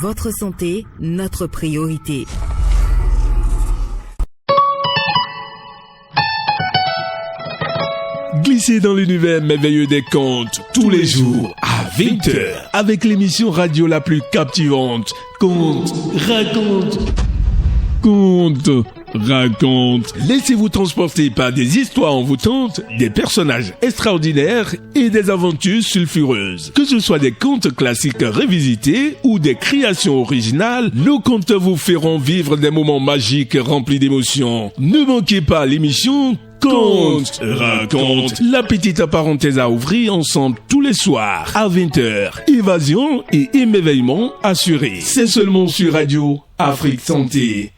Votre santé, notre priorité. Glissez dans l'univers merveilleux des contes tous les jours à 20h avec l'émission radio la plus captivante. Conte, raconte. Conte, raconte. Laissez-vous transporter par des histoires envoûtantes, des personnages extraordinaires et des aventures sulfureuses. Que ce soit des contes classiques révisités ou des créations originales, nos contes vous feront vivre des moments magiques remplis d'émotions. Ne manquez pas l'émission Conte, raconte. La petite parenthèse à ouvrir ensemble tous les soirs à 20h. Évasion et émerveillement assurés. C'est seulement sur Radio Afrique Santé.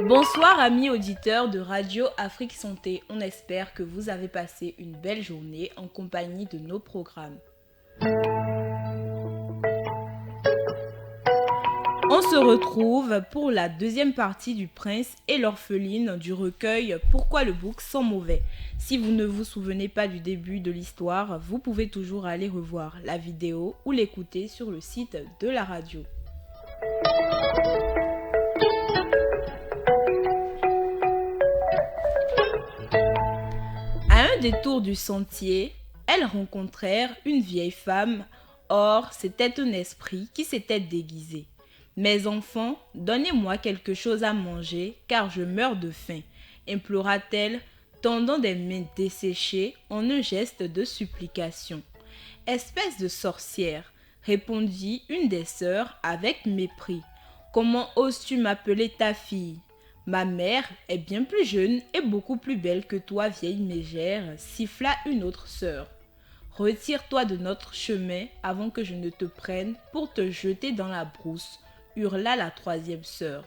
Bonsoir amis auditeurs de Radio Afrique Santé, on espère que vous avez passé une belle journée en compagnie de nos programmes. On se retrouve pour la deuxième partie du Prince et l'orpheline du recueil Pourquoi le bouc sent mauvais. Si vous ne vous souvenez pas du début de l'histoire, vous pouvez toujours aller revoir la vidéo ou l'écouter sur le site de la radio. À un détour du sentier, elles rencontrèrent une vieille femme. Or, c'était un esprit qui s'était déguisé. « Mes enfants, donnez-moi quelque chose à manger, car je meurs de faim, » implora-t-elle, tendant des mains desséchées en un geste de supplication. « Espèce de sorcière, » répondit une des sœurs avec mépris. « Comment oses-tu m'appeler ta fille ? Ma mère est bien plus jeune et beaucoup plus belle que toi, vieille mégère, » siffla une autre sœur. « Retire-toi de notre chemin avant que je ne te prenne pour te jeter dans la brousse, » hurla la troisième sœur.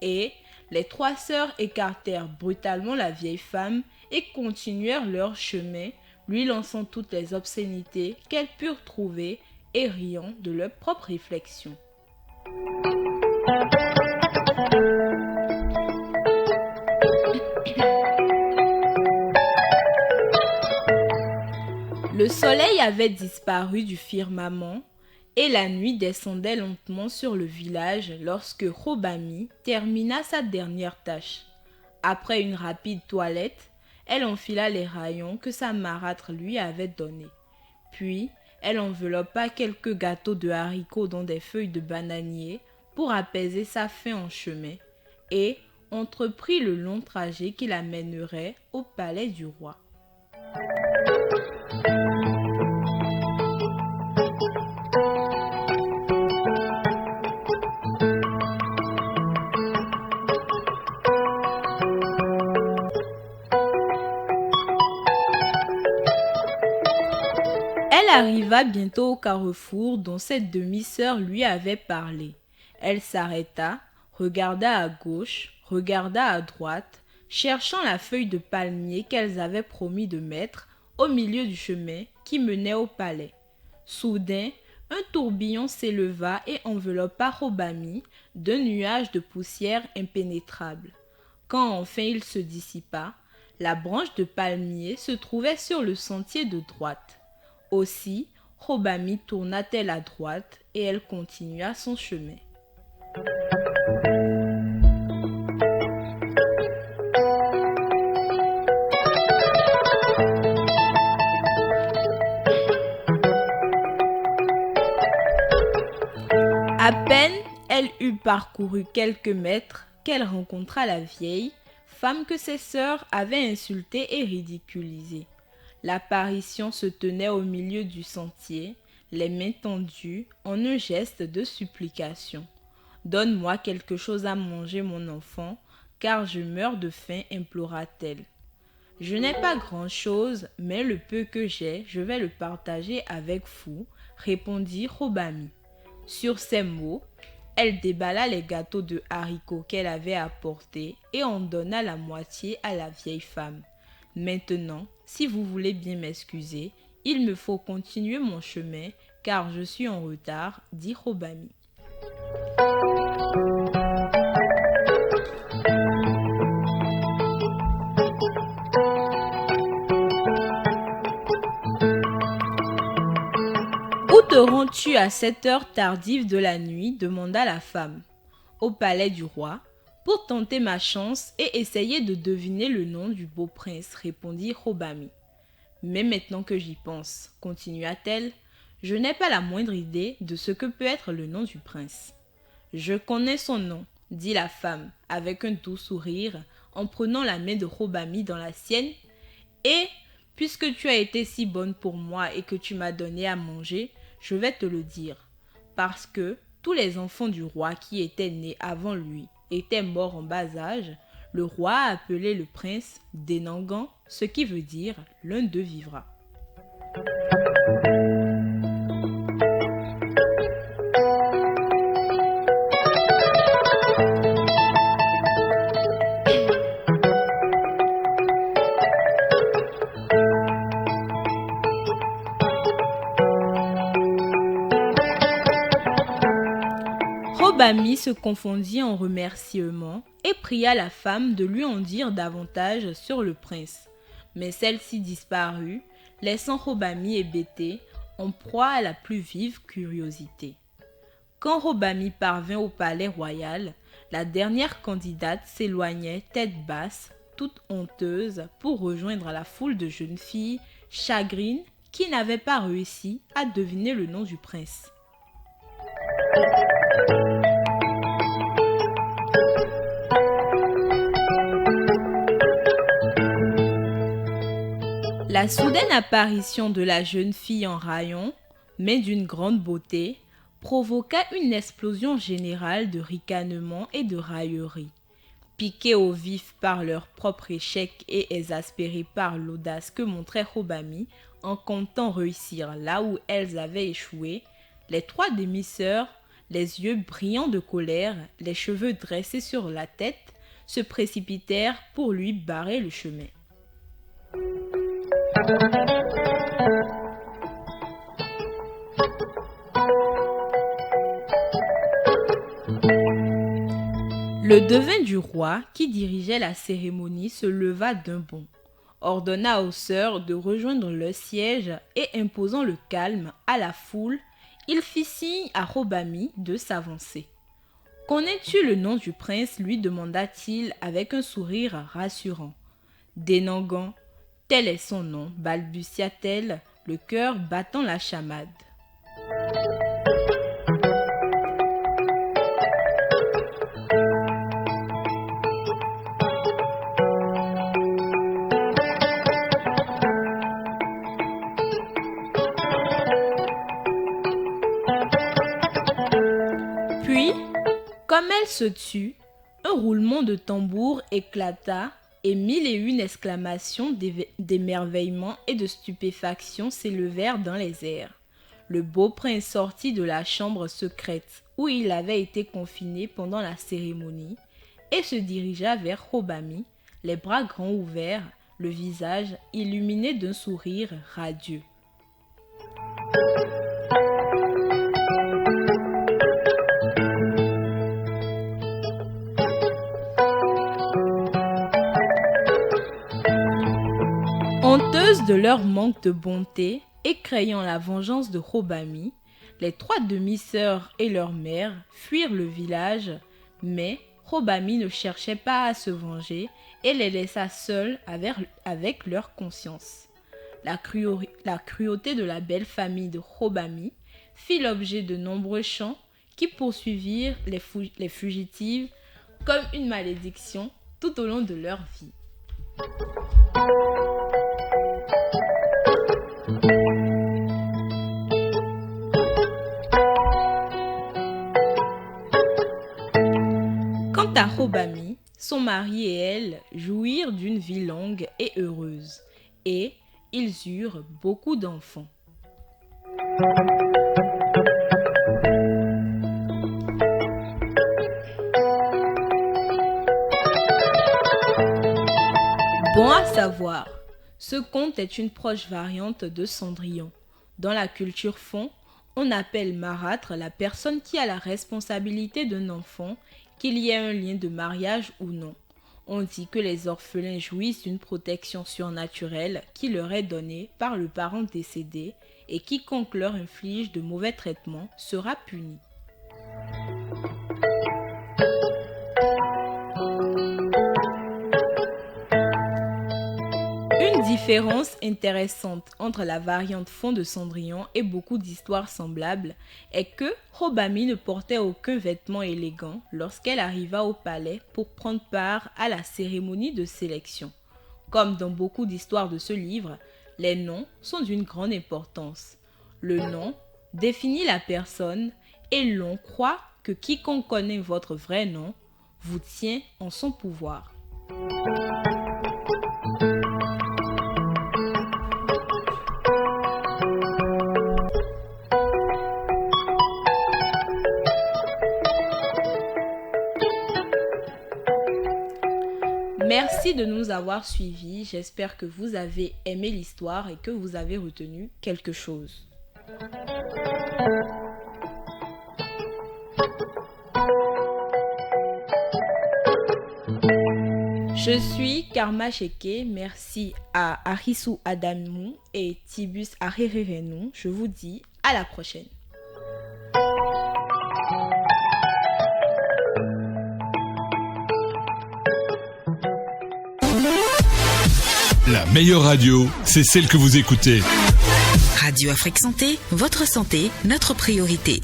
Et les trois sœurs écartèrent brutalement la vieille femme et continuèrent leur chemin, lui lançant toutes les obscénités qu'elles purent trouver et riant de leurs propres réflexions. Le soleil avait disparu du firmament et la nuit descendait lentement sur le village lorsque Robami termina sa dernière tâche. Après une rapide toilette, elle enfila les rayons que sa marâtre lui avait donnés. Puis, elle enveloppa quelques gâteaux de haricots dans des feuilles de bananier pour apaiser sa faim en chemin et entreprit le long trajet qui l'amènerait au palais du roi. Elle arriva bientôt au carrefour dont cette demi-sœur lui avait parlé. Elle s'arrêta, regarda à gauche, regarda à droite, cherchant la feuille de palmier qu'elles avaient promis de mettre au milieu du chemin qui menait au palais. Soudain, un tourbillon s'éleva et enveloppa Robami d'un nuage de poussière impénétrable. Quand enfin il se dissipa, la branche de palmier se trouvait sur le sentier de droite. Aussi, Robami tourna-t-elle à droite et elle continua son chemin. À peine elle eut parcouru quelques mètres qu'elle rencontra la vieille femme que ses sœurs avaient insultée et ridiculisée. L'apparition se tenait au milieu du sentier, les mains tendues en un geste de supplication. « Donne-moi quelque chose à manger, mon enfant, car je meurs de faim, » implora-t-elle. « Je n'ai pas grand-chose, mais le peu que j'ai, je vais le partager avec vous, » répondit Robami. Sur ces mots, Elle déballa les gâteaux de haricots qu'elle avait apportés et en donna la moitié à la vieille femme. Maintenant, si vous voulez bien m'excuser, il me faut continuer mon chemin car je suis en retard, dit Robami. Où te rends-tu à cette heure tardive de la nuit demanda la femme. Au palais du roi, pour tenter ma chance et essayer de deviner le nom du beau prince, répondit Robami. Mais maintenant que j'y pense, continua-t-elle, je n'ai pas la moindre idée de ce que peut être le nom du prince. Je connais son nom, dit la femme, avec un doux sourire, en prenant la main de Robami dans la sienne, et, puisque tu as été si bonne pour moi et que tu m'as donné à manger, je vais te le dire, parce que tous les enfants du roi qui étaient nés avant lui étaient morts en bas âge, le roi a appelé le prince Denangan, ce qui veut dire l'un d'eux vivra. Robami se confondit en remerciements et pria la femme de lui en dire davantage sur le prince. Mais celle-ci disparut, laissant Robami hébété, en proie à la plus vive curiosité. Quand Robami parvint au palais royal, la dernière candidate s'éloignait tête basse, toute honteuse, pour rejoindre la foule de jeunes filles chagrines qui n'avaient pas réussi à deviner le nom du prince. La soudaine apparition de la jeune fille en rayon, mais d'une grande beauté, provoqua une explosion générale de ricanements et de railleries. Piqués au vif par leur propre échec et exaspérés par l'audace que montrait Robami en comptant réussir là où elles avaient échoué, les trois demi-sœurs, les yeux brillants de colère, les cheveux dressés sur la tête, se précipitèrent pour lui barrer le chemin. Le devin du roi, qui dirigeait la cérémonie, se leva d'un bond, ordonna aux sœurs de rejoindre le siège et imposant le calme à la foule, il fit signe à Robami de s'avancer. « Connais-tu le nom du prince ?» lui demanda-t-il avec un sourire rassurant. « Denangan, tel est son nom, balbutia-t-elle, le cœur battant la chamade. Puis, comme elle se tut, un roulement de tambour éclata et mille et une exclamations d'émerveillement et de stupéfaction s'élevèrent dans les airs. Le beau prince sortit de la chambre secrète où il avait été confiné pendant la cérémonie et se dirigea vers Robami, les bras grands ouverts, le visage illuminé d'un sourire radieux. Honteuses de leur manque de bonté et craignant la vengeance de Robami, les trois demi-sœurs et leur mère fuirent le village, mais Robami ne cherchait pas à se venger et les laissa seules avec leur conscience. La cruauté de la belle famille de Robami fit l'objet de nombreux chants qui poursuivirent les fugitives comme une malédiction tout au long de leur vie. Quant à Robami, son mari et elle jouirent d'une vie longue et heureuse, et ils eurent beaucoup d'enfants. Bon à savoir, ce conte est une proche variante de Cendrillon. Dans la culture fon, on appelle marâtre la personne qui a la responsabilité d'un enfant, qu'il y ait un lien de mariage ou non. On dit que les orphelins jouissent d'une protection surnaturelle qui leur est donnée par le parent décédé et quiconque leur inflige de mauvais traitements sera puni. Une différence intéressante entre la variante fon de Cendrillon et beaucoup d'histoires semblables est que Robamy ne portait aucun vêtement élégant lorsqu'elle arriva au palais pour prendre part à la cérémonie de sélection. Comme dans beaucoup d'histoires de ce livre, les noms sont d'une grande importance. Le nom définit la personne et l'on croit que quiconque connaît votre vrai nom vous tient en son pouvoir. Merci de nous avoir suivis. J'espère que vous avez aimé l'histoire et que vous avez retenu quelque chose. Je suis Karma Cheke. Merci à Arissou Adamou et Tibus Arererenou. Je vous dis à la prochaine. La meilleure radio, c'est celle que vous écoutez. Radio Afrique Santé, votre santé, notre priorité.